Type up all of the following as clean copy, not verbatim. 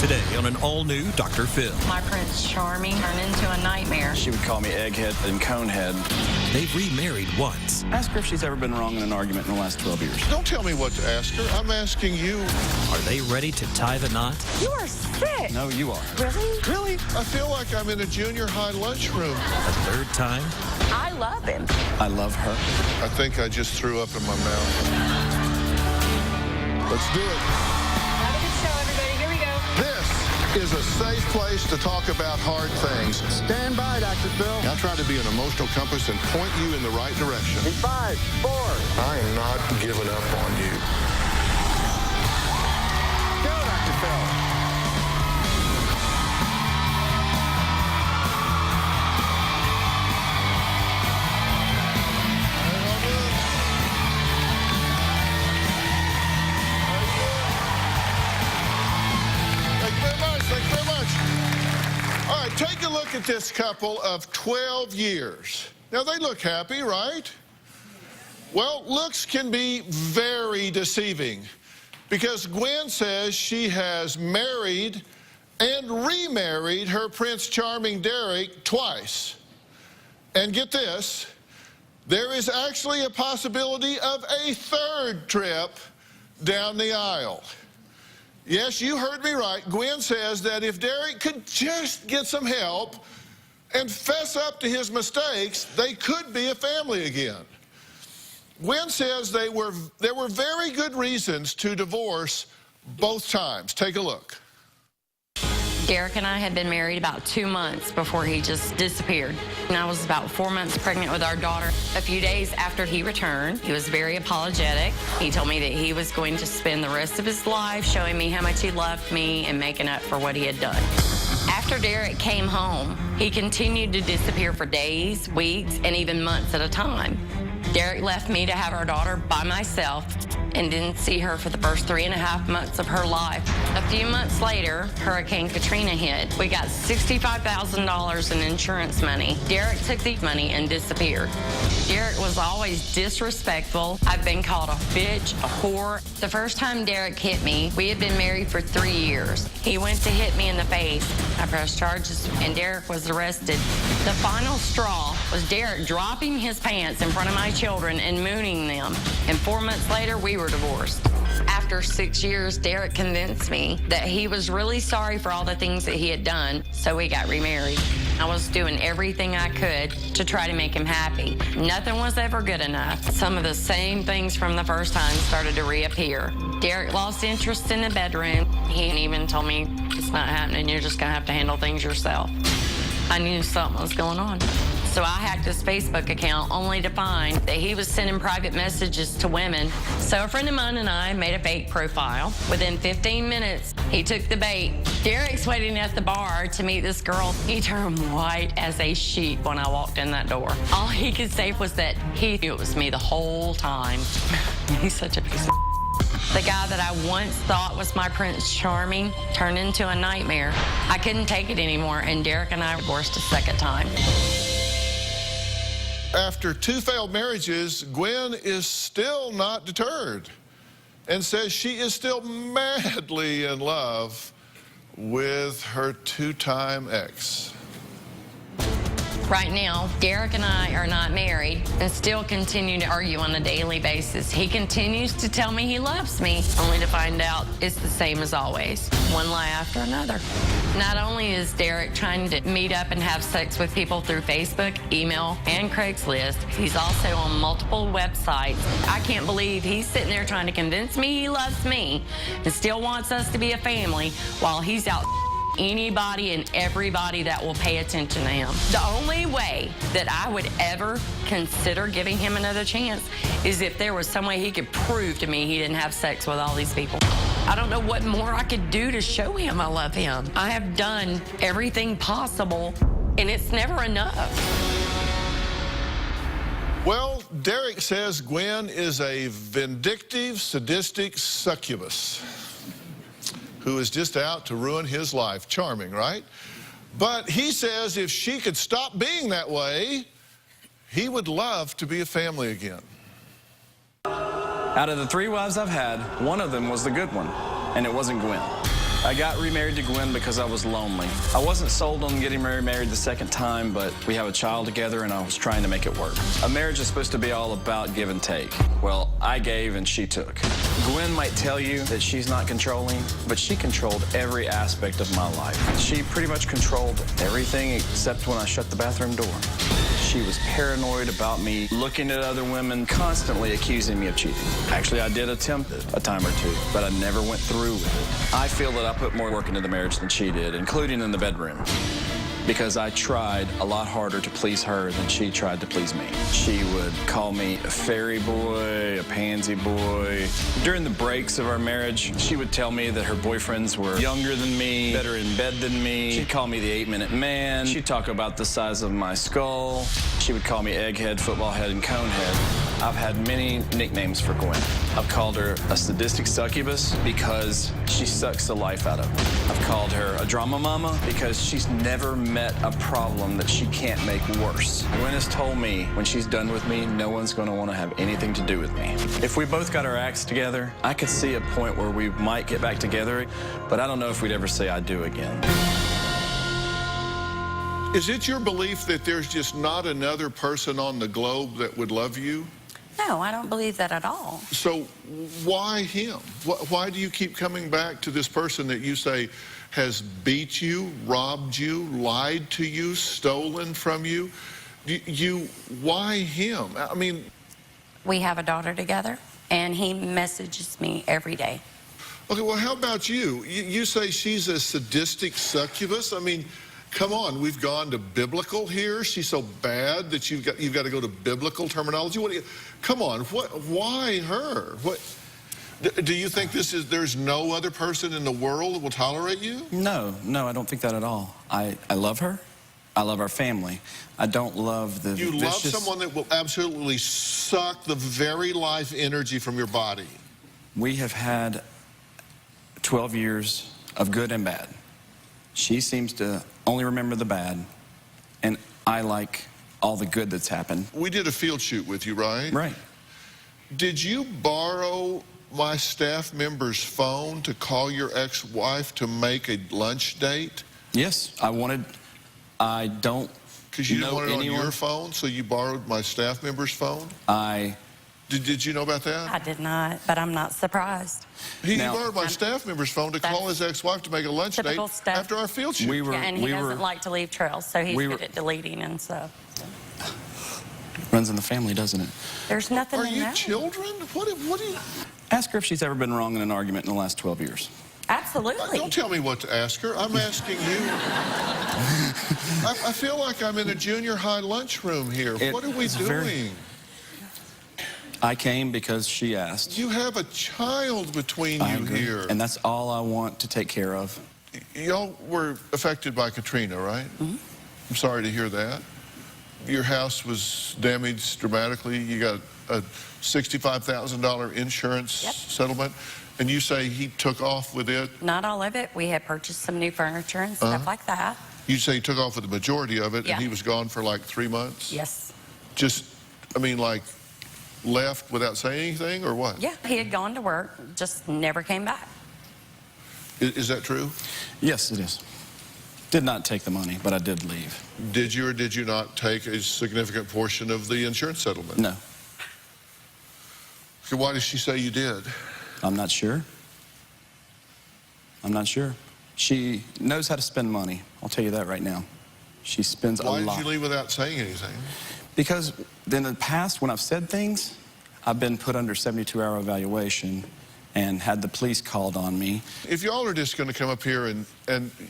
Today on an all-new Dr. Phil. My Prince Charming turned into a nightmare. She would call me egghead and conehead. They've remarried once. Ask her if she's ever been wrong in an argument in the last 12 years. Don't tell me what to ask her. I'm asking you. Are they ready to tie the knot? You are sick. No, you are. Really? Really? I feel like I'm in a junior high lunchroom. A third time? I love him. I love her. I think I just threw up in my mouth. Let's do it. Have a good show, everybody. Here we go. This is a safe place to talk about hard things. Stand by, Dr. Phil. I'll try to be an emotional compass and point you in the right direction. In 5, 4. I am not giving up on you. Go, Dr. Phil. Thank you very much. All right, take a look at this couple of 12 years. Now, they look happy, right? Well, looks can be very deceiving because Gwen says she has married and remarried her Prince Charming Derek twice. And get this, there is actually a possibility of a third trip down the aisle. Yes, you heard me right. Gwen says that if Derek could just get some help and fess up to his mistakes, they could be a family again. Gwen says there were very good reasons to divorce both times. Take a look. Derek and I had been married about 2 months before he just disappeared. And I was about 4 months pregnant with our daughter. A few days after he returned, he was very apologetic. He told me that he was going to spend the rest of his life showing me how much he loved me and making up for what he had done. After Derek came home, he continued to disappear for days, weeks, and even months at a time. Derek left me to have our daughter by myself and didn't see her for the first 3.5 months of her life. A few months later, Hurricane Katrina hit. We got $65,000 in insurance money. Derek took the money and disappeared. Derek was always disrespectful. I've been called a bitch, a whore. The first time Derek hit me, we had been married for 3 years. He went to hit me in the face. I pressed charges and Derek was arrested. The final straw was Derek dropping his pants in front of my children and mooning them. And 4 months later, we were divorced. After 6 years, Derek convinced me that he was really sorry for all the things that he had done, so we got remarried. I was doing everything I could to try to make him happy. Nothing was ever good enough. Some of the same things from the first time started to reappear. Derek lost interest in the bedroom. He even told me, it's not happening, you're just gonna have to handle things yourself. I knew something was going on. So I hacked his Facebook account only to find that he was sending private messages to women. So a friend of mine and I made a fake profile. Within 15 minutes, he took the bait. Derek's waiting at the bar to meet this girl. He turned white as a sheet when I walked in that door. All he could say was that he knew it was me the whole time. He's such a piece of The guy that I once thought was my Prince Charming turned into a nightmare. I couldn't take it anymore, and Derek and I divorced a second time. After 2 failed marriages, Gwen is still not deterred and says she is still madly in love with her 2-time ex. Right now, Derek and I are not married and still continue to argue on a daily basis. He continues to tell me he loves me, only to find out it's the same as always. One lie after another. Not only is Derek trying to meet up and have sex with people through Facebook, email, and Craigslist, he's also on multiple websites. I can't believe he's sitting there trying to convince me he loves me and still wants us to be a family while he's out anybody and everybody that will pay attention to him. The only way that I would ever consider giving him another chance is if there was some way he could prove to me he didn't have sex with all these people. I don't know what more I could do to show him I love him. I have done everything possible, and it's never enough. Well, Derek says Gwen is a vindictive, sadistic succubus who is just out to ruin his life. Charming, right? But he says if she could stop being that way, he would love to be a family again. Out of the 3 wives I've had, one of them was the good one, and it wasn't Gwen. I got remarried to Gwen because I was lonely. I wasn't sold on getting remarried the second time, but we have a child together and I was trying to make it work. A marriage is supposed to be all about give and take. Well, I gave and she took. Gwen might tell you that she's not controlling, but she controlled every aspect of my life. She pretty much controlled everything except when I shut the bathroom door. She was paranoid about me looking at other women, constantly accusing me of cheating. Actually, I did attempt it a time or two, but I never went through with it. I feel that I put more work into the marriage than she did, including in the bedroom, because I tried a lot harder to please her than she tried to please me. She would call me a fairy boy, a pansy boy. During the breaks of our marriage, she would tell me that her boyfriends were younger than me, better in bed than me. She'd call me the 8-minute man. She'd talk about the size of my skull. She would call me egghead, football head, and cone head. I've had many nicknames for Gwen. I've called her a sadistic succubus because she sucks the life out of me. I've called her a drama mama because she's never met a problem that she can't make worse. Gwen has told me when she's done with me, no one's going to want to have anything to do with me. If we both got our acts together, I could see a point where we might get back together, but I don't know if we'd ever say I do again. Is it your belief that there's just not another person on the globe that would love you? No, I don't believe that at all. So why him? Why do you keep coming back to this person that you say has beat you, robbed you, lied to you, stolen from you? Why him? I mean... We have a daughter together, and he messages me every day. Okay, well, how about you? You say she's a sadistic succubus? I mean... Come on, we've gone to biblical here. She's so bad that you've got to go to biblical terminology. Come on, why her? Do you think there's no other person in the world that will tolerate you? No, I don't think that at all. I love her. I love our family. I don't love the You love someone that will absolutely suck the very life energy from your body. We have had 12 years of good and bad. She seems to only remember the bad, and I like all the good that's happened. We did a field shoot with you, right? Right. Did you borrow my staff member's phone to call your ex-wife to make a lunch date? Yes, I don't Because you didn't know want it anyone. on your phone, so you borrowed my staff member's phone? Did you know about that? I did not, but I'm not surprised. He borrowed my staff member's phone to call his ex-wife to make a lunch date after our field shoot. And he doesn't like to leave trails, so he's good at deleting and stuff. Runs in the family, doesn't it? There's nothing Are in you that. children? What do you... Ask her if she's ever been wrong in an argument in the last 12 years. Absolutely. Don't tell me what to ask her. I'm asking you. I feel like I'm in a junior high lunchroom here. What are we doing? I came because she asked. You have a child between you here. And that's all I want to take care of. Y'all were affected by Katrina, right? Mm-hmm. I'm sorry to hear that. Your house was damaged dramatically. You got a $65,000 insurance settlement. And you say he took off with it? Not all of it. We had purchased some new furniture and stuff like that. You say he took off with the majority of it, Yeah. and he was gone for like 3 months? Yes. Just, I mean, like, left without saying anything, or what? Yeah, he had gone to work, just never came back. Is that true? Yes, it is. Did not take the money, but I did leave. Did you or did you not take a significant portion of the insurance settlement? No. So why does she say you did? I'm not sure. I'm not sure. She knows how to spend money. I'll tell you that right now. She spends a lot. Why did you leave without saying anything? Because in the past, when I've said things, I've been put under 72-hour evaluation and had the police called on me. If y'all are just going to come up here and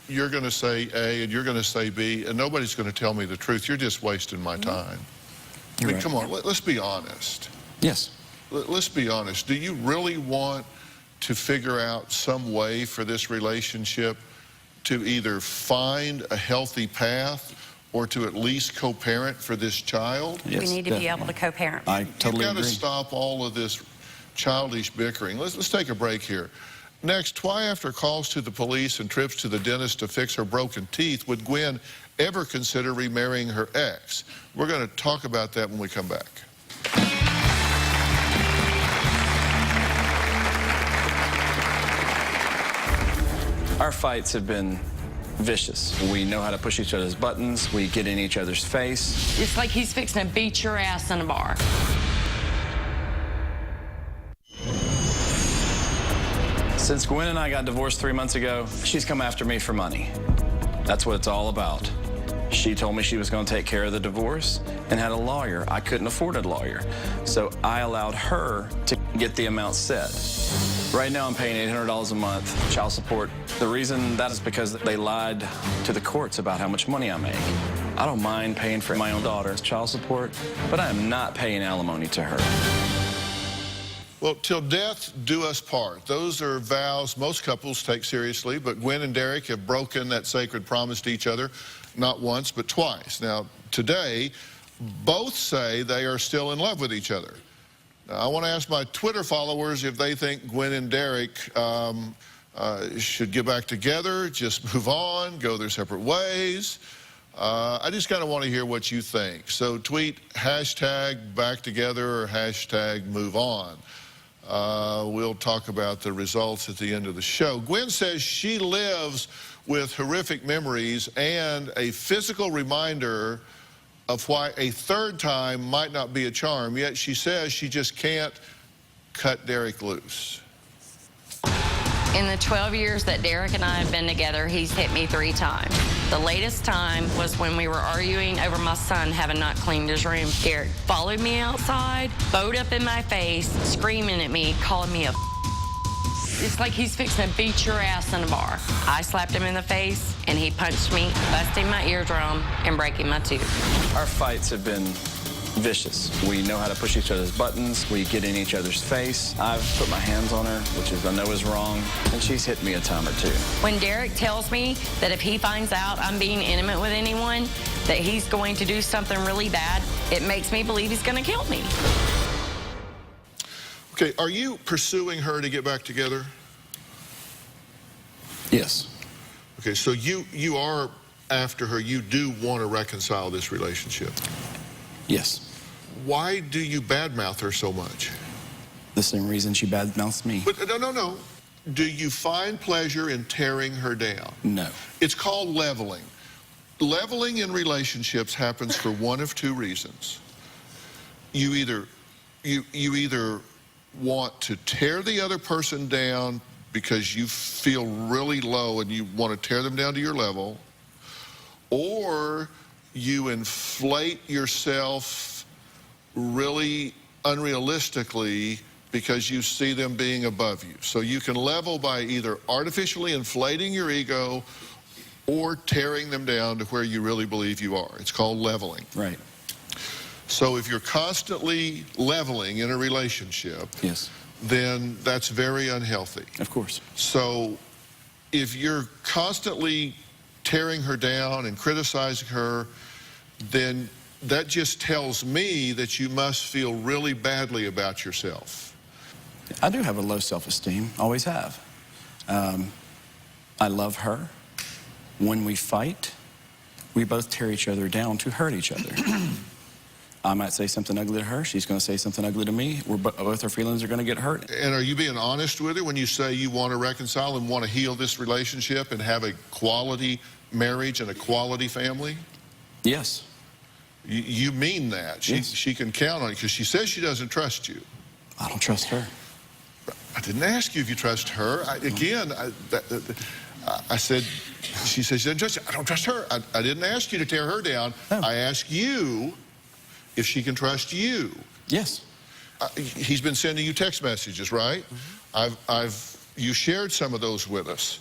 you're going to say A and you're going to say B and nobody's going to tell me the truth, you're just wasting my time. I mean, come on, let's be honest. Yes. Let's be honest. Do you really want to figure out some way for this relationship to either find a healthy path or to at least co-parent for this child? Yes, We need to be able to co-parent. I totally You've got agree. to stop all of this childish bickering. Let's take a break here. Next, why after calls to the police and trips to the dentist to fix her broken teeth would Gwen ever consider remarrying her ex? We're going to talk about that when we come back. Our fights have been vicious. We know how to push each other's buttons. We get in each other's face. It's like he's fixing to beat your ass in a bar. Since Gwen and I got divorced 3 months ago, she's come after me for money. That's what it's all about. She told me she was going to take care of the divorce and had a lawyer. I couldn't afford a lawyer, so I allowed her to get the amount set. Right now I'm paying $800 a month child support. The reason that is because they lied to the courts about how much money I make. I don't mind paying for my own daughter's child support, but I am not paying alimony to her. Well, till death do us part. Those are vows most couples take seriously, but Gwen and Derek have broken that sacred promise to each other, not once, but twice. Now, today, both say they are still in love with each other. Now, I want to ask my Twitter followers if they think Gwen and Derek should get back together, just move on, go their separate ways. I just kind of want to hear what you think. So tweet #BackTogether or #MoveOn. We'll talk about the results at the end of the show. Gwen says she lives with horrific memories and a physical reminder of why a third time might not be a charm, yet she says she just can't cut Derek loose. In the 12 years that Derek and I have been together, he's hit me 3 times. The latest time was when we were arguing over my son having not cleaned his room. Derek followed me outside, bowed up in my face, screaming at me, calling me a It's like he's fixing to beat your ass in a bar. I slapped him in the face, and he punched me, busting my eardrum and breaking my tooth. Our fights have been vicious. We know how to push each other's buttons. We get in each other's face. I've put my hands on her, which I know is wrong, and she's hit me a time or two. When Derek tells me that if he finds out I'm being intimate with anyone, that he's going to do something really bad, it makes me believe he's going to kill me. Okay, are you pursuing her to get back together? Yes. Okay, so you are after her. You do want to reconcile this relationship. Yes. Why do you badmouth her so much? The same reason she badmouths me. But no. Do you find pleasure in tearing her down? No. It's called leveling. Leveling in relationships happens for one of 2 reasons. You either want to tear the other person down because you feel really low and you want to tear them down to your level, or you inflate yourself really unrealistically because you see them being above you. So you can level by either artificially inflating your ego or tearing them down to where you really believe you are. It's called leveling. Right. So if you're constantly leveling in a relationship, Yes. then that's very unhealthy. Of course. So if you're constantly tearing her down and criticizing her, then that just tells me that you must feel really badly about yourself. I do have a low self-esteem, always have. I love her. When we fight, we both tear each other down to hurt each other. I might say something ugly to her. She's going to say something ugly to me. Both our feelings are going to get hurt. And are you being honest with her when you say you want to reconcile and want to heal this relationship and have a quality marriage and a quality family? Yes. You mean that. Yes. She can count on it because she says she doesn't trust you. I don't trust her. I didn't ask you if you trust her. I said, she says she doesn't trust you. I don't trust her. I didn't ask you to tear her down. No. I asked you if she can trust you. Yes. He's been sending you text messages, right? Mm-hmm. You shared some of those with us.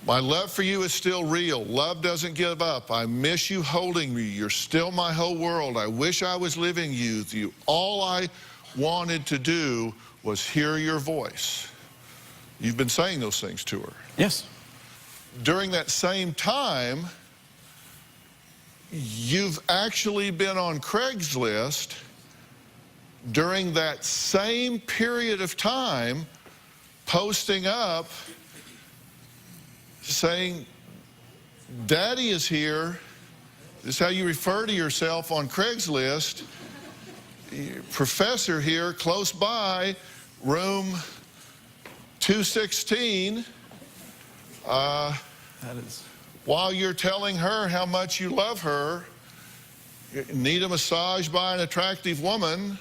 My love for you is still real. Love doesn't give up. I miss you holding me. You're still my whole world. I wish I was living with you. All I wanted to do was hear your voice. You've been saying those things to her. Yes. During that same time, you've actually been on Craigslist during that same period of time, posting up saying, Daddy is here. This is how you refer to yourself on Craigslist. Professor here close by room 216, That is. while you're telling her how much you love her, you need a massage by an attractive woman,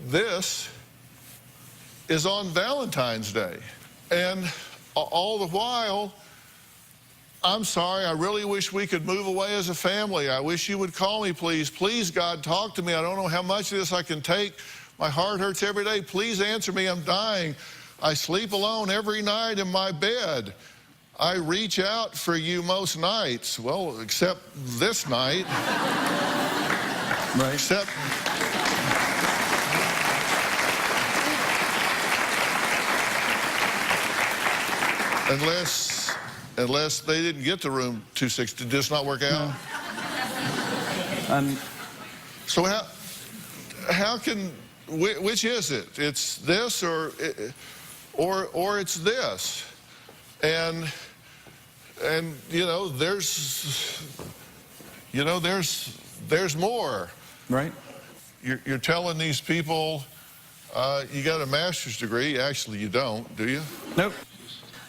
this is on Valentine's Day. And all the while, I'm sorry, I really wish we could move away as a family. I wish you would call me, please. Please, God, talk to me. I don't know how much of this I can take. My heart hurts every day. Please answer me. I'm dying. I sleep alone every night in my bed. I reach out for you most nights. Well, except this night. Right. Except... Unless they didn't get to room 260, did this not work out? No. So how can, which is it? It's this or it's this. And you know, there's more. Right. You're telling these people you got a master's degree. Actually, you don't, do you? Nope.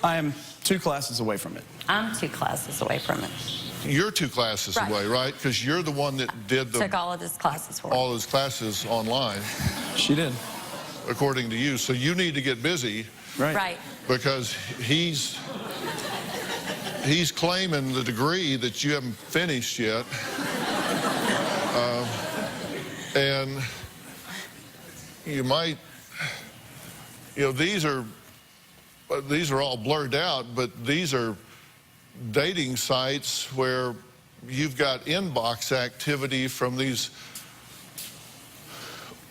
I am 2 classes away from it. I'm 2 classes away from it. You're 2 classes Right. away, right? Because you're the one that did Took all of his classes for all those classes online, She did. according to you. So you need to get busy Right. Right. because he's claiming the degree that you haven't finished yet. And you might, you know, these are all blurred out, but these are dating sites where you've got inbox activity from these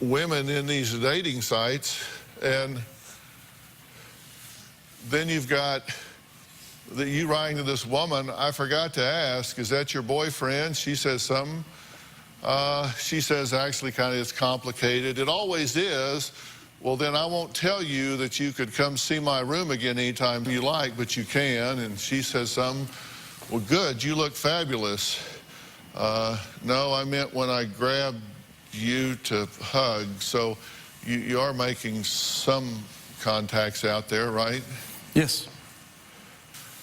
women in these dating sites, and then you've got you writing to this woman, I forgot to ask, is that your boyfriend? She says something. She says, actually, kind of, it's complicated. It always is. Well, then I won't tell you that you could come see my room again anytime you like, but you can. And she says something, well, good, you look fabulous. No, I meant when I grabbed you to hug. So you are making some contacts out there, right? Yes.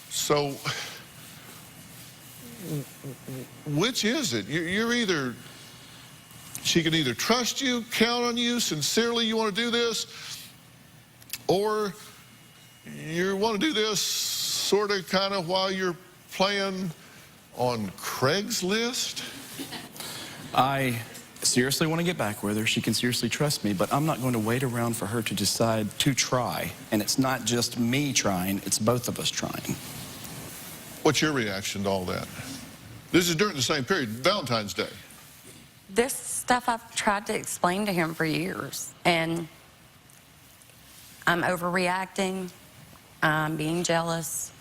So which is it? You're either, she can either trust you, count on you, sincerely you want to do this, or you want to do this sort of kind of while you're playing on Craigslist? I seriously want to get back with her. She can seriously trust me, but I'm not going to wait around for her to decide to try. And it's not just me trying, it's both of us trying. What's your reaction to all that? This is during the same period, Valentine's Day. This stuff I've tried to explain to him for years, and I'm overreacting. I'm being jealous.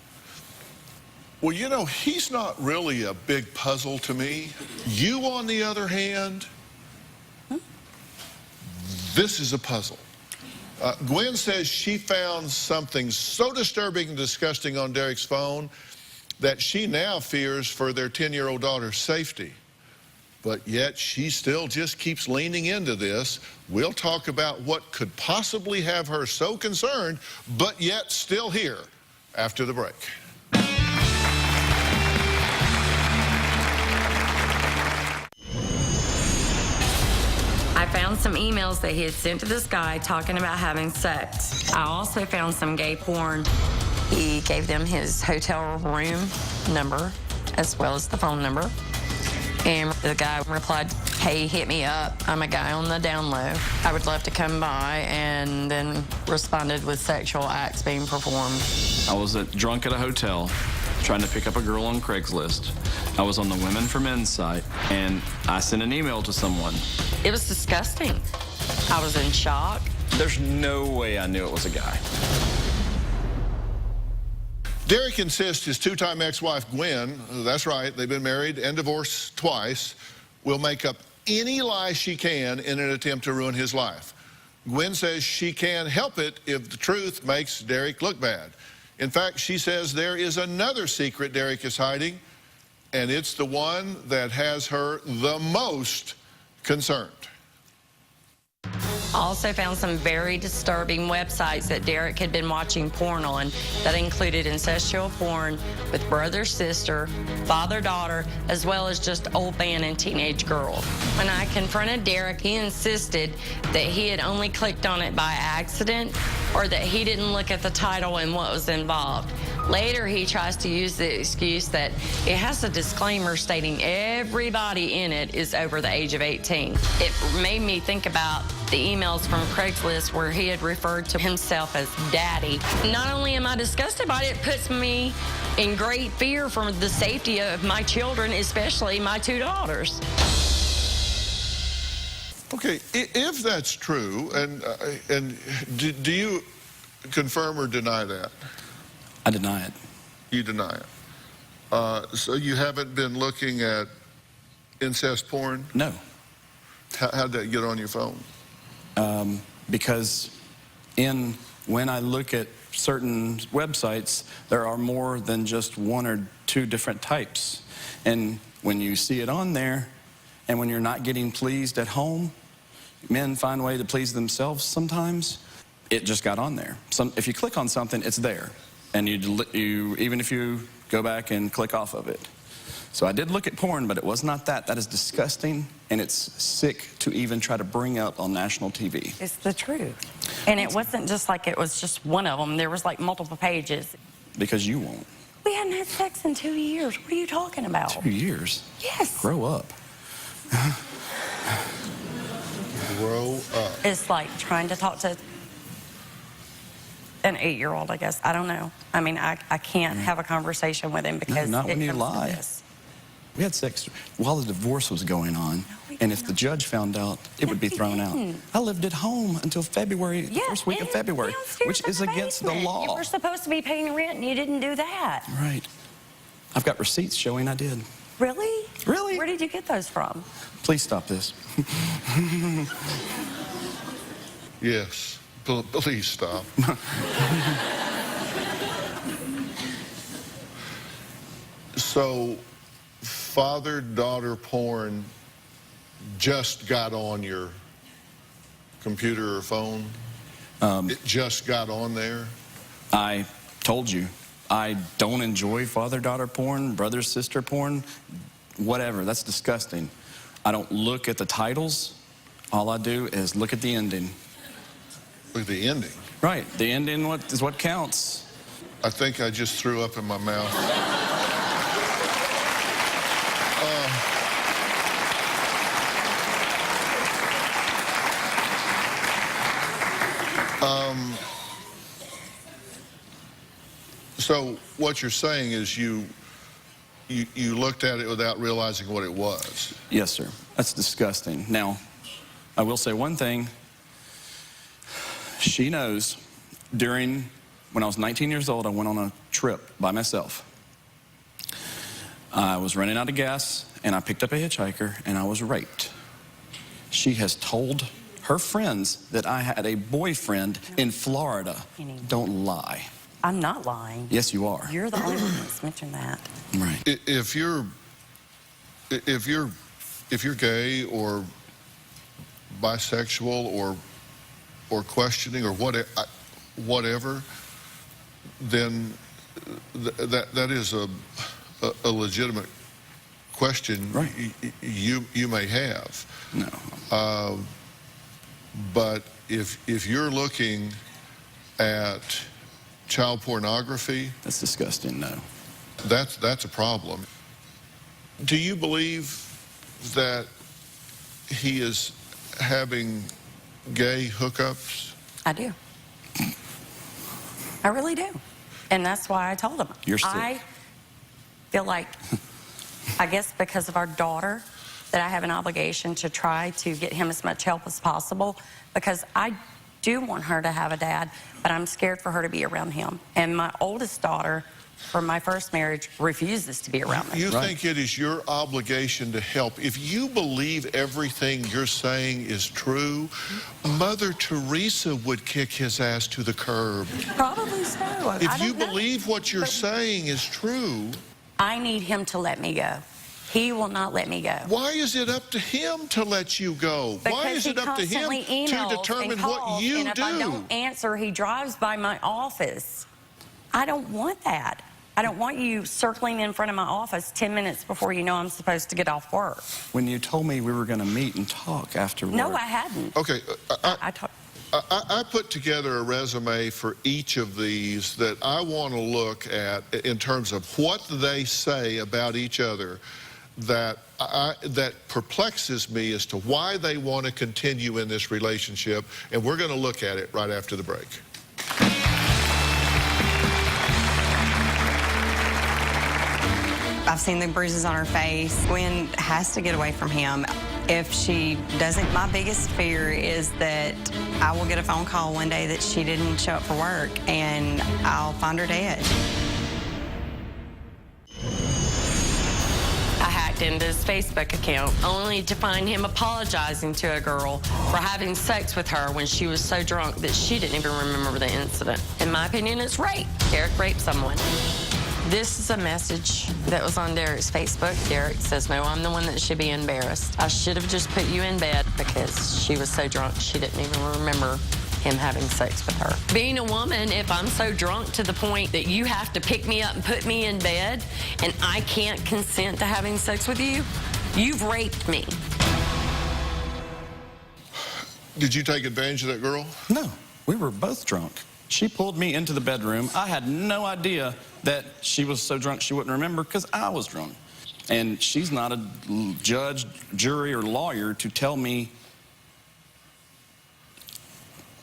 Well, you know, he's not really a big puzzle to me. You, on the other hand, this is a puzzle. Gwen says she found something so disturbing and disgusting on Derek's phone that she now fears for their 10-year-old daughter's safety. But yet she still just keeps leaning into this. We'll talk about what could possibly have her so concerned, but yet still here after the break. I found some emails that he had sent to this guy talking about having sex. I also found some gay porn. He gave them his hotel room number as well as the phone number. And the guy replied, hey, hit me up. I'm a guy on the down low. I would love to come by, and then responded with sexual acts being performed. I was drunk at a hotel trying to pick up a girl on Craigslist. I was on the Women for Men's site, and I sent an email to someone. It was disgusting. I was in shock. There's no way I knew it was a guy. Derek insists his two-time ex-wife, Gwen, that's right, they've been married and divorced twice, will make up any lie she can in an attempt to ruin his life. Gwen says she can't help it if the truth makes Derek look bad. In fact, she says there is another secret Derek is hiding, and it's the one that has her the most concerned. I also found some very disturbing websites that Derek had been watching porn on that included incestual porn with brother, sister, father, daughter, as well as just old man and teenage girl. When I confronted Derek, he insisted that he had only clicked on it by accident or that he didn't look at the title and what was involved. Later, he tries to use the excuse that it has a disclaimer stating everybody in it is over the age of 18. It made me think about the emails from Craigslist where he had referred to himself as daddy. Not only am I disgusted by it, it puts me in great fear for the safety of my children, especially my 2 daughters. Okay, if that's true, and do you confirm or deny that? I deny it. You deny it. So you haven't been looking at incest porn? No. How'd that get on your phone? Because when I look at certain websites, there are more than just 1 or 2 different types. And when you see it on there, and when you're not getting pleased at home, men find a way to please themselves sometimes. It just got on there. If you click on something, it's there. And even if you go back and click off of it. So I did look at porn, but it was not that. That is disgusting, and it's sick to even try to bring up on national TV. It's the truth. And it wasn't just like it was just one of them. There was like multiple pages. Because you won't. We hadn't had sex in 2 years. What are you talking about? 2 years? Yes. Grow up. Grow up. It's like trying to talk to an 8-year-old, I guess. I don't know. I mean, I can't have a conversation with him because not when it you comes to lie. this. We had sex while the divorce was going on, and if the judge found out, it would be thrown out. I lived at home until February, the first week of February, downstairs which in is the against the basement. You law. were supposed to be paying rent, and you didn't do that. Right. I've got receipts showing I did. Really? Really? Where did you get those from? Please stop this. Yes. Please stop. So, father-daughter porn just got on your computer or phone? It just got on there? I told you, I don't enjoy father-daughter porn, brother-sister porn, whatever. That's disgusting. I don't look at the titles. All I do is look at the ending. Look at the ending. Right, the ending is what counts. I think I just threw up in my mouth. So what you're saying is you looked at it without realizing what it was. Yes, sir. That's disgusting. Now, I will say one thing. She knows when I was 19 years old, I went on a trip by myself. I was running out of gas, and I picked up a hitchhiker, and I was raped. She has told her friends that I had a boyfriend in Florida. Don't lie. I'm not lying. Yes, you are. You're the only one that's mentioned that. Right. If you're gay or bisexual or questioning or whatever, then that is a legitimate question. Right. You may have. No. But if you're looking at child pornography, That's disgusting. No. that's a problem. Do you believe that he is having gay hookups? I do. I really do. And that's why I told him. You're sick. I feel like, I guess because of our daughter, that I have an obligation to try to get him as much help as possible, because I do want her to have a dad, but I'm scared for her to be around him. And my oldest daughter, from my first marriage, refuses to be around me. You think it is your obligation to help. If you believe everything you're saying is true, Mother Teresa would kick his ass to the curb. Probably so. If you believe what you're saying is true, I need him to let me go. He will not let me go. Why is it up to him to let you go? Why is it up to him to determine what you and if do? I don't answer, he drives by my office. I don't want that. I don't want you circling in front of my office 10 minutes before you know I'm supposed to get off work. When you told me we were going to meet and talk after work. No, I hadn't. Okay, I put together a resume for each of these that I want to look at in terms of what they say about each other that perplexes me as to why they want to continue in this relationship, and we're going to look at it right after the break. I've seen the bruises on her face. Gwen has to get away from him. If she doesn't, my biggest fear is that I will get a phone call one day that she didn't show up for work and I'll find her dead. I hacked into his Facebook account only to find him apologizing to a girl for having sex with her when she was so drunk that she didn't even remember the incident. In my opinion, it's rape. Derek raped someone. This is a message that was on Derek's Facebook. Derek says, no, I'm the one that should be embarrassed. I should have just put you in bed because she was so drunk she didn't even remember him having sex with her. Being a woman, if I'm so drunk to the point that you have to pick me up and put me in bed and I can't consent to having sex with you, you've raped me. Did you take advantage of that girl? No, we were both drunk. She pulled me into the bedroom. I had no idea that she was so drunk she wouldn't remember because I was drunk. And she's not a judge, jury, or lawyer to tell me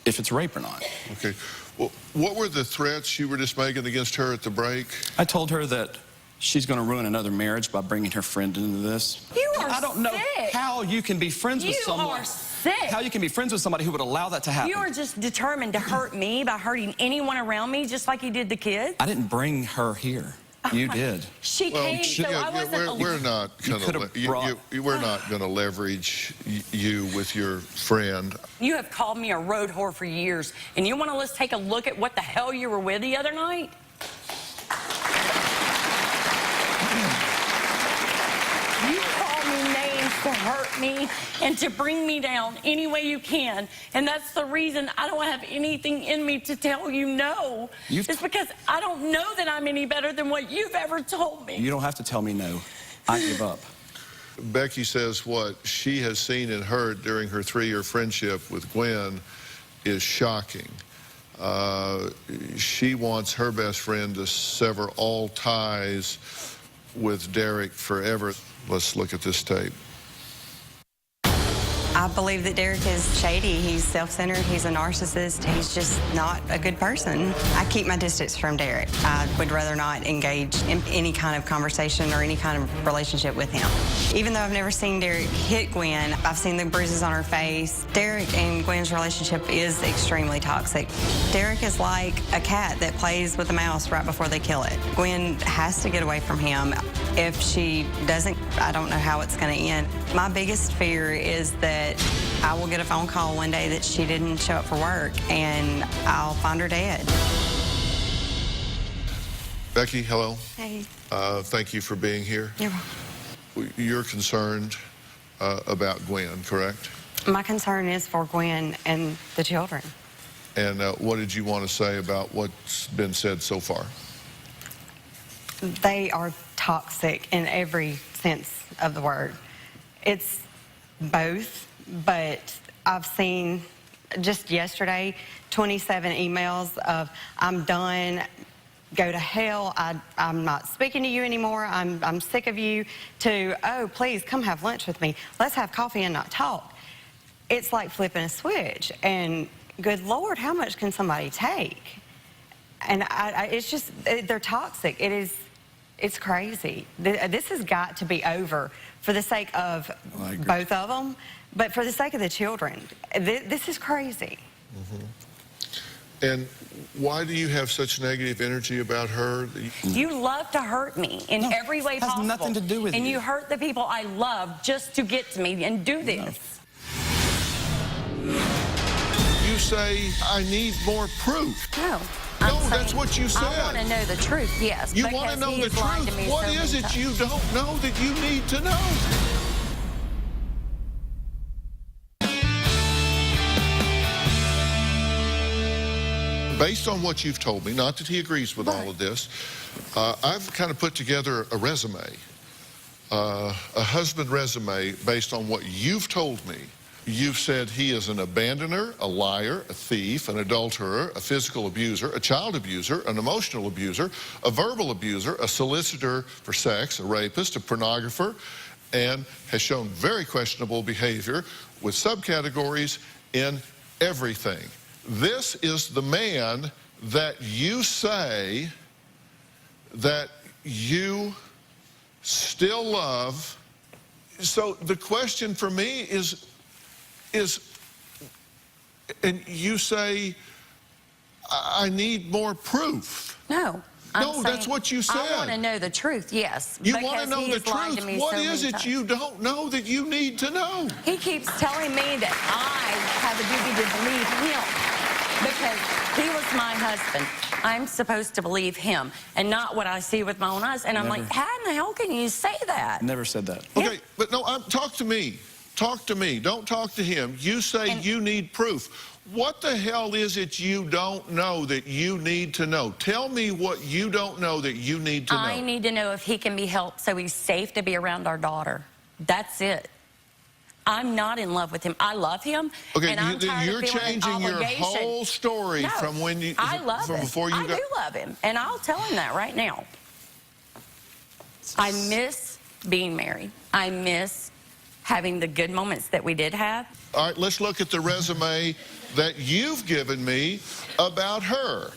if it's rape or not. Okay. Well, what were the threats you were just making against her at the break? I told her that she's going to ruin another marriage by bringing her friend into this. You are I don't know sick. how you can be friends with someone. You are sick. How you can be friends with somebody who would allow that to happen. You are just determined to hurt me by hurting anyone around me, just like you did the kids. I didn't bring her here. You did. She came, so I wasn't. We're not going to leverage you with your friend. You have called me a road whore for years, and you want to let's take a look at what the hell you were with the other night? You call me names to hurt me and to bring me down any way you can, and that's the reason I don't have anything in me to tell you no. It's because I don't know that I'm any better than what you've ever told me. You don't have to tell me no. I give up. Becky says what she has seen and heard during her 3-year friendship with Gwen is shocking. She wants her best friend to sever all ties with Derek forever. Let's look at this tape. I believe that Derek is shady. He's self-centered. He's a narcissist. He's just not a good person. I keep my distance from Derek. I would rather not engage in any kind of conversation or any kind of relationship with him. Even though I've never seen Derek hit Gwen, I've seen the bruises on her face. Derek and Gwen's relationship is extremely toxic. Derek is like a cat that plays with a mouse right before they kill it. Gwen has to get away from him. If she doesn't, I don't know how it's going to end. My biggest fear is that I will get a phone call one day that she didn't show up for work and I'll find her dead. Becky, hello. Hey. Thank you for being here. You're welcome. You're concerned about Gwen, correct? My concern is for Gwen and the children. And what did you want to say about what's been said so far? They are toxic in every sense of the word. It's both, but I've seen just yesterday 27 emails of I'm done, go to hell, I'm not speaking to you anymore, I'm sick of you, to, oh, please come have lunch with me, let's have coffee and not talk. It's like flipping a switch, and good Lord, how much can somebody take? And it's just, they're toxic. It's crazy. This has got to be over for the sake of both of them, but for the sake of the children. This is crazy. Mm-hmm. And why do you have such negative energy about her? You love to hurt me in every way possible. It has nothing to do with and you. you hurt the people I love just to get to me and do this. You say, I need more proof. No. No, that's what you said. I want to know the truth, yes. You want to know the truth. What is it you don't know that you need to know? Based on what you've told me, not that he agrees with all of this, I've kind of put together a resume, a husband resume based on what you've told me. You've said he is an abandoner, a liar, a thief, an adulterer, a physical abuser, a child abuser, an emotional abuser, a verbal abuser, a solicitor for sex, a rapist, a pornographer, and has shown very questionable behavior with subcategories in everything. This is the man that you say that you still love. So the question for me is, and you say, I need more proof. No. No, that's what you said. I want to know the truth, yes. You want to know the lied to truth. me What so is many it times. you don't know that you need to know? He keeps telling me that I have a duty to believe him because he was my husband. I'm supposed to believe him and not what I see with my own eyes. And I'm like, how in the hell can you say that? Never said that. Okay, but no, talk to me. Talk to me. Don't talk to him. You say you need proof. What the hell is it you don't know that you need to know? Tell me what you don't know that you need to know. I need to know if he can be helped so he's safe to be around our daughter. That's it. I'm not in love with him. I love him. Okay, and I'm tired you're of feeling changing your obligation. whole story No, from when you I love from him. before you I got. do love him, and I'll tell him that right now. I miss being married. I miss having the good moments that we did have. All right, let's look at the resume that you've given me about her.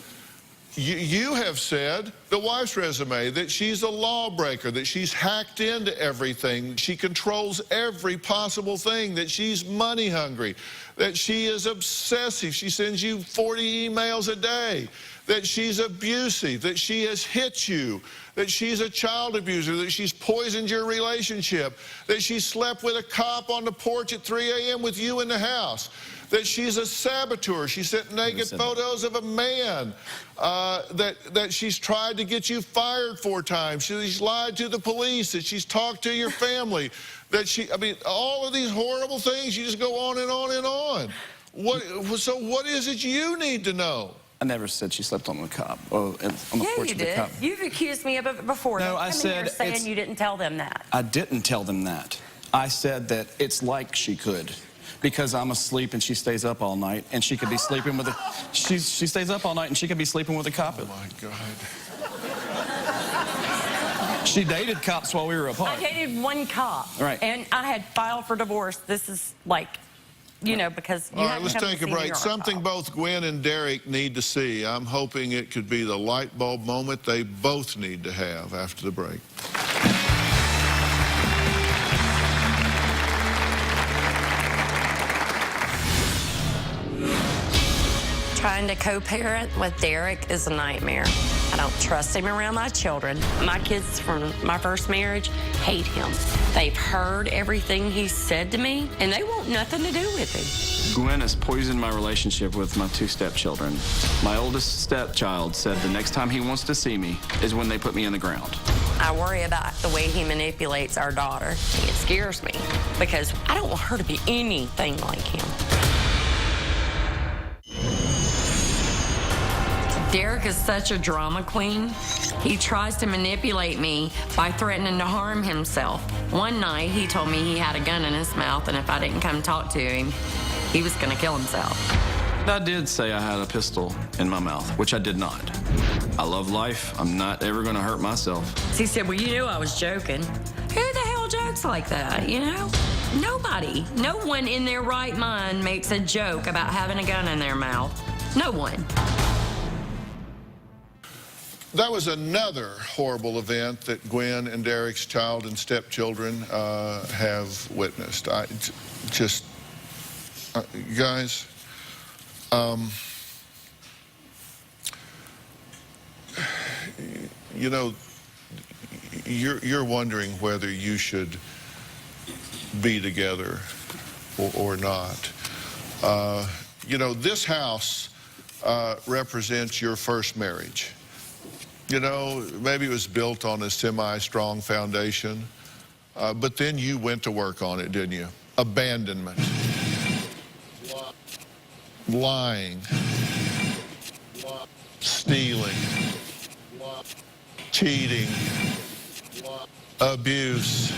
You have said, the wife's resume, that she's a lawbreaker, that she's hacked into everything, she controls every possible thing, that she's money hungry, that she is obsessive, she sends you 40 emails a day, that she's abusive, that she has hit you, that she's a child abuser, that she's poisoned your relationship, that she slept with a cop on the porch at 3 a.m. with you in the house, that she's a saboteur. She sent naked photos of a man, that she's tried to get you fired 4 times. She's lied to the police, that she's talked to your family, that I mean, all of these horrible things, you just go on and on and on. So what is it you need to know? I never said she slept on the cop. On the porch of the cop. You've accused me of it before. No, Don't I come in said here saying you didn't tell them that. I didn't tell them that. I said that it's like she could. Because I'm asleep and she stays up all night, and she could be sleeping with a... She stays up all night and she could be sleeping with a cop. Oh, my God. She dated cops while we were apart. I dated one cop. Right. And I had filed for divorce. This is like, you know, because you All right, haven't let's come to take a see me break. or Something file. both Gwen and Derek need to see. I'm hoping it could be the light bulb moment they both need to have after the break. Trying to co-parent with Derek is a nightmare. I don't trust him around my children. My kids from my first marriage hate him. They've heard everything he said to me, and they want nothing to do with him. Gwen has poisoned my relationship with my 2 stepchildren. My oldest stepchild said the next time he wants to see me is when they put me in the ground. I worry about the way he manipulates our daughter. It scares me because I don't want her to be anything like him. Derek is such a drama queen. He tries to manipulate me by threatening to harm himself. One night, he told me he had a gun in his mouth, and if I didn't come talk to him, he was going to kill himself. I did say I had a pistol in my mouth, which I did not. I love life. I'm not ever going to hurt myself. He said, well, you knew I was joking. Who the hell jokes like that, you know? Nobody. No one in their right mind makes a joke about having a gun in their mouth. No one. That was another horrible event that Gwen and Derek's child and stepchildren have witnessed. You guys, you know, you're wondering whether you should be together or not. You know, this house represents your first marriage. You know, maybe it was built on a semi-strong foundation, but then you went to work on it, didn't you? Abandonment, lying, stealing, cheating, abuse,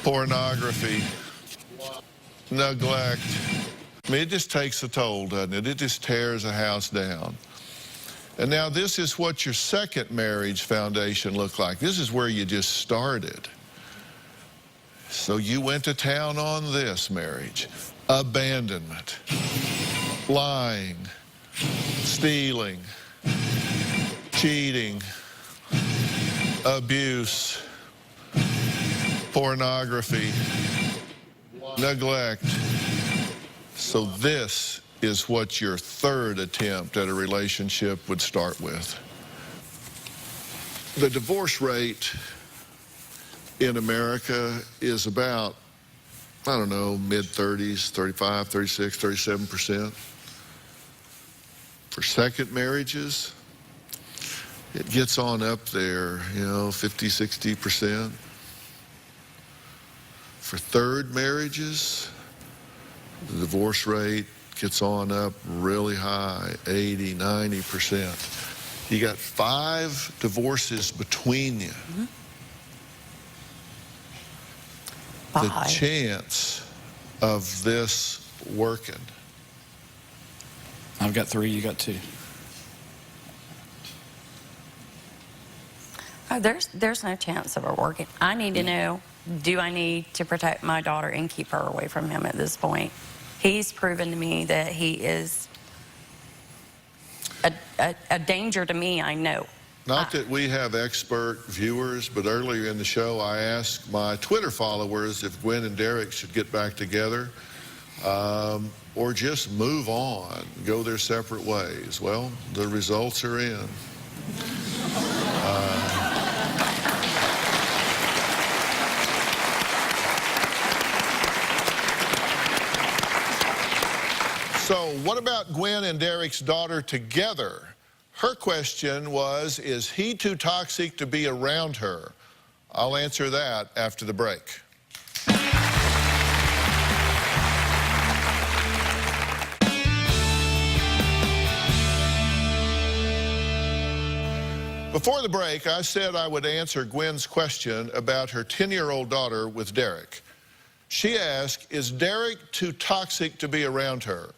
pornography, neglect. I mean, it just takes a toll, doesn't it? It just tears a house down. And now this is what your second marriage foundation looked like. This is where you just started. So you went to town on this marriage. Abandonment, lying, stealing, cheating, abuse, pornography, neglect. So this is what your third attempt at a relationship would start with. The divorce rate in America is about, I don't know, mid-30s, 35, 36, 37%. For second marriages, it gets on up there, you know, 50, 60%. For third marriages, the divorce rate gets on up really high, 80, 90%. You got 5 divorces between you. The chance of this working. I've got 3, you got 2. Oh, there's no chance of her working. I need to know, do I need to protect my daughter and keep her away from him at this point? He's proven to me that he is a danger to me, I know. Not that we have expert viewers, but earlier in the show I asked my Twitter followers if Gwen and Derek should get back together or just move on, go their separate ways. Well, the results are in. So what about Gwen and Derek's daughter together? Her question was, is he too toxic to be around her? I'll answer that after the break. Before the break, I said I would answer Gwen's question about her 10-year-old daughter with Derek. She asked, is Derek too toxic to be around her?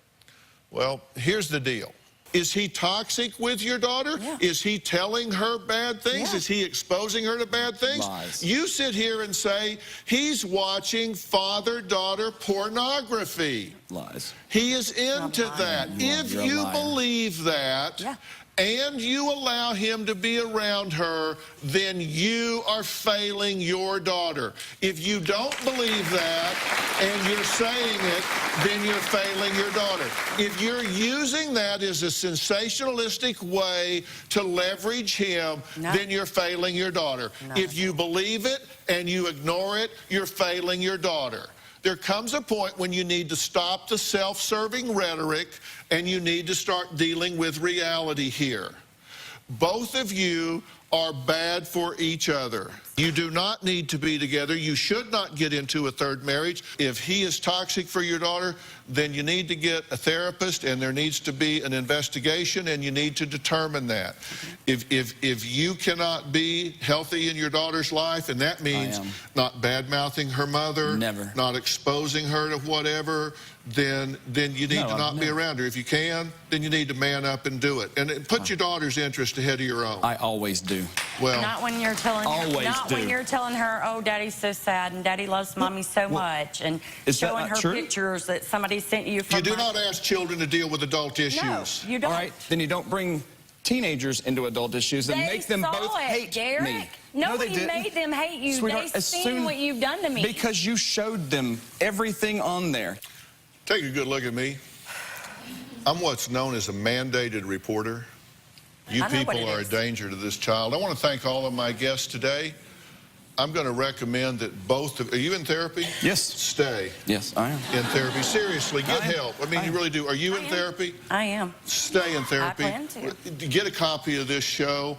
Well, here's the deal. Is he toxic with your daughter? Yeah. Is he telling her bad things? Yeah. Is he exposing her to bad things? Lies. You sit here and say he's watching father-daughter pornography. Lies. He is into lying. that. If You're a you liar. believe that, Yeah. and you allow him to be around her, then you are failing your daughter. If you don't believe that and you're saying it, then you're failing your daughter. If you're using that as a sensationalistic way to leverage him, No. then you're failing your daughter. No. If you believe it and you ignore it, you're failing your daughter. There comes a point when you need to stop the self-serving rhetoric and you need to start dealing with reality here. Both of you are bad for each other. You do not need to be together. You should not get into a third marriage. If he is toxic for your daughter, then you need to get a therapist and there needs to be an investigation and you need to determine that. If you cannot be healthy in your daughter's life, and that means not bad-mouthing her mother, Never. not exposing her to whatever, then you need to not be around her. If you can, then you need to man up and do it. And put your daughter's interest ahead of your own. I always do. Well, Not when you're telling her, Always not do. when you're telling her, oh, Daddy's so sad and Daddy loves Mommy so much, and is that showing not her true? pictures that somebody sent you from you do not ask children to deal with adult issues. No, you don't. All right, then you don't bring teenagers into adult issues and They make them saw both it, hate Derek. me. Nobody no, they didn't. made them hate you. Sweetheart, They've seen what you've done to me. Because you showed them everything on there. Take a good look at me. I'm what's known as a mandated reporter. You I know what people it are a is. danger to this child. I want to thank all of my guests today. I'm going to recommend that both of, are you in therapy? Yes. Stay Yes, I am. in therapy. Seriously, get I am. help. I mean, you really do. Are you in therapy? I am. Stay in therapy. plan to. Get a copy of this show.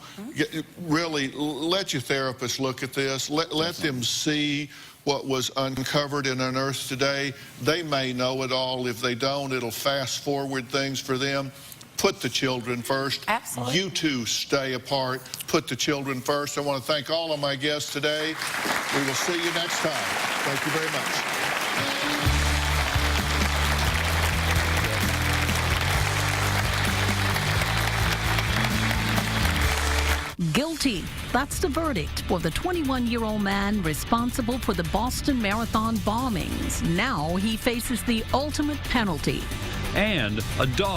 Really, let your therapist look at this. Let them see what was uncovered and unearthed today. They may know it all. If they don't, it'll fast forward things for them. Put the children first. Absolutely. You two stay apart. Put the children first. I want to thank all of my guests today. We will see you next time. Thank you very much. Guilty. That's the verdict for the 21-year-old man responsible for the Boston Marathon bombings. Now he faces the ultimate penalty. And a dog.